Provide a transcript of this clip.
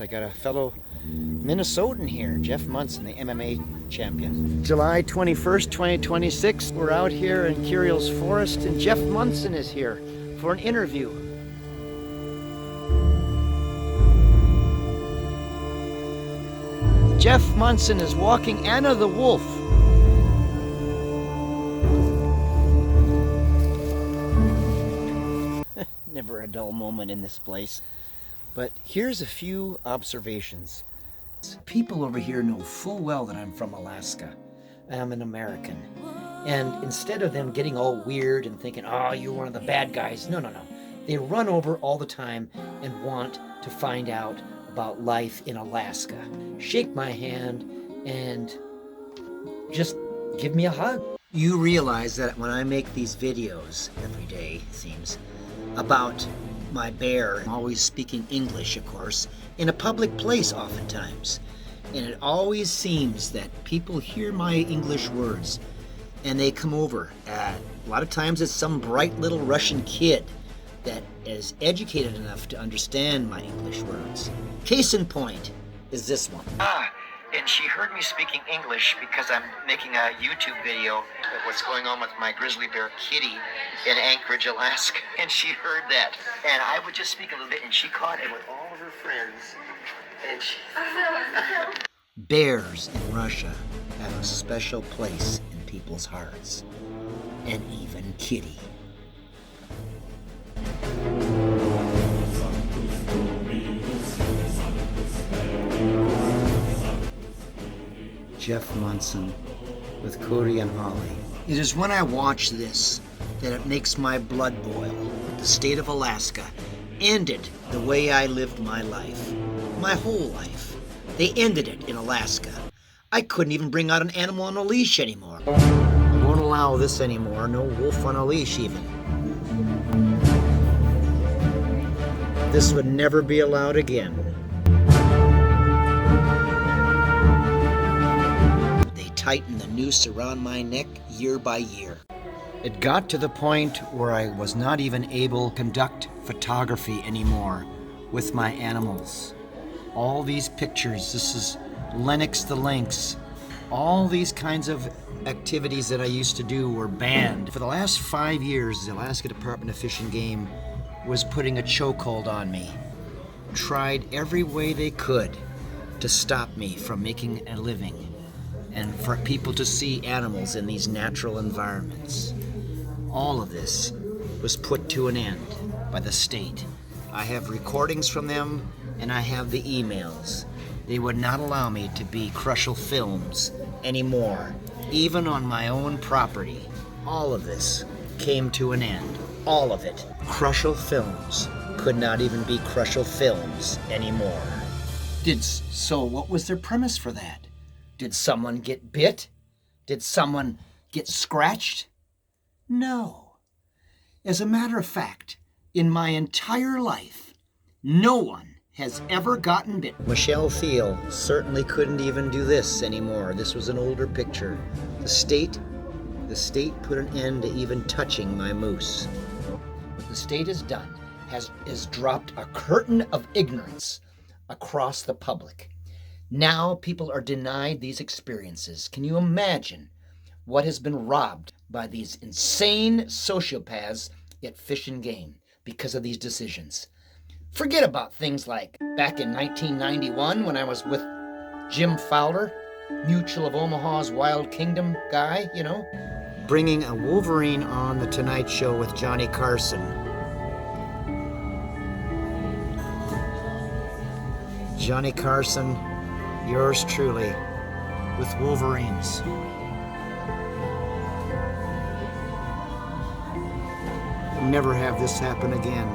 I got a fellow Minnesotan here, Jeff Munson, the MMA champion. July 21st, 2026, we're out here in Curiel's Forest and Jeff Munson is here for an interview. Jeff Munson is walking Anna the wolf. Never a dull moment in this place. But here's a few observations. People over here know full well that I'm from Alaska. I'm an American. And instead of them getting all weird and thinking, oh, you're one of the bad guys, no. They run over all the time and want to find out about life in Alaska. Shake my hand and just give me a hug. You realize that when I make these videos every day, it seems, about my bear, I'm always speaking English, of course, in a public place oftentimes. And it always seems that people hear my English words and they come over. A lot of times it's some bright little Russian kid that is educated enough to understand my English words. Case in point is this one. And she heard me speaking English because I'm making a YouTube video of what's going on with my grizzly bear Kitty in Anchorage, Alaska. And she heard that. And I would just speak a little bit and she caught it with all of her friends. And she... Bears in Russia have a special place in people's hearts. And even Kitty. Jeff Munson with Cody and Holly. It is when I watch this that it makes my blood boil. The state of Alaska ended the way I lived my life, my whole life. They ended it in Alaska. I couldn't even bring out an animal on a leash anymore. I won't allow this anymore, no wolf on a leash even. This would never be allowed again. Tighten the noose around my neck year by year. It got to the point where I was not even able to conduct photography anymore with my animals. All these pictures, this is Lennox the lynx, all these kinds of activities that I used to do were banned. For the last 5 years, the Alaska Department of Fish and Game was putting a chokehold on me. Tried every way they could to stop me from making a living and for people to see animals in these natural environments. All of this was put to an end by the state. I have recordings from them and I have the emails. They would not allow me to be Kroschel Films anymore, even on my own property. All of this came to an end. All of it. Kroschel Films could not even be Kroschel Films anymore. So what was their premise for that? Did someone get bit? Did someone get scratched? No. As a matter of fact, in my entire life, no one has ever gotten bit. Michelle Thiel certainly couldn't even do this anymore. This was an older picture. The state put an end to even touching my moose. What the state has done has dropped a curtain of ignorance across the public. Now people are denied these experiences. Can you imagine what has been robbed by these insane sociopaths at Fish and Game because of these decisions? Forget about things like back in 1991 when I was with Jim Fowler, Mutual of Omaha's Wild Kingdom guy, you know. Bringing a Wolverine on The Tonight Show with Johnny Carson. Johnny Carson, yours truly, with Wolverines. Never have this happen again.